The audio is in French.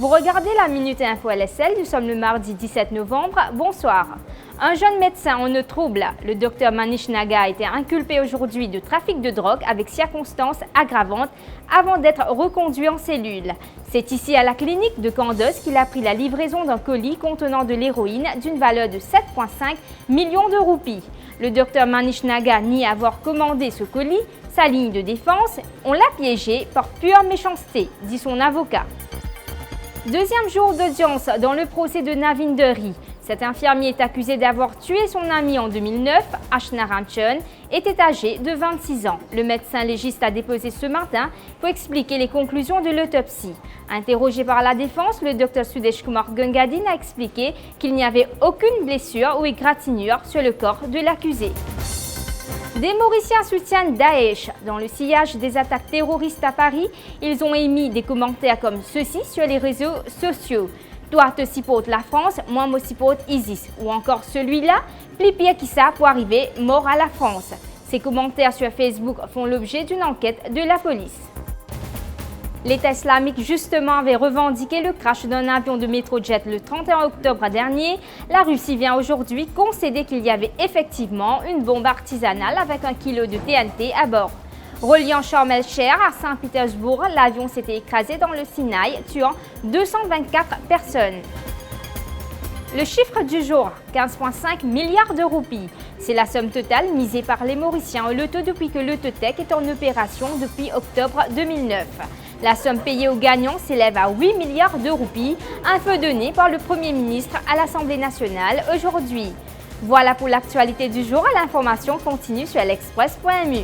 Vous regardez la Minute Info LSL, nous sommes le mardi 17 novembre. Bonsoir. Un jeune médecin en eau trouble, le docteur Manish Naga, a été inculpé aujourd'hui de trafic de drogue avec circonstances aggravantes avant d'être reconduit en cellule. C'est ici à la clinique de Candos qu'il a pris la livraison d'un colis contenant de l'héroïne d'une valeur de 7,5 millions de roupies. Le docteur Manish Naga nie avoir commandé ce colis. Sa ligne de défense, on l'a piégé par pure méchanceté, dit son avocat. Deuxième jour d'audience dans le procès de Navin. Cet infirmier est accusé d'avoir tué son ami en 2009. Ashna Ramchun était âgé de 26 ans. Le médecin légiste a déposé ce matin pour expliquer les conclusions de l'autopsie. Interrogé par la défense, le docteur Sudesh Kumar Gangadin a expliqué qu'il n'y avait aucune blessure ou égratignure sur le corps de l'accusé. Des Mauriciens soutiennent Daesh. Dans le sillage des attaques terroristes à Paris, ils ont émis des commentaires comme ceci sur les réseaux sociaux. Toi te supportes la France, moi me supporte ISIS. Ou encore celui-là, plus pire qui ça pour arriver mort à la France. Ces commentaires sur Facebook font l'objet d'une enquête de la police. L'État islamique justement avait revendiqué le crash d'un avion de Metrojet le 31 octobre dernier. La Russie vient aujourd'hui concéder qu'il y avait effectivement une bombe artisanale avec 1 kg de TNT à bord. Reliant Sharm el-Sheikh à Saint-Pétersbourg, l'avion s'était écrasé dans le Sinaï, tuant 224 personnes. Le chiffre du jour, 15,5 milliards de roupies. C'est la somme totale misée par les Mauriciens au loto depuis que l'Autotech est en opération depuis octobre 2009. La somme payée aux gagnants s'élève à 8 milliards de roupies, info donné par le Premier ministre à l'Assemblée nationale aujourd'hui. Voilà pour l'actualité du jour. L'information continue sur l'express.mu.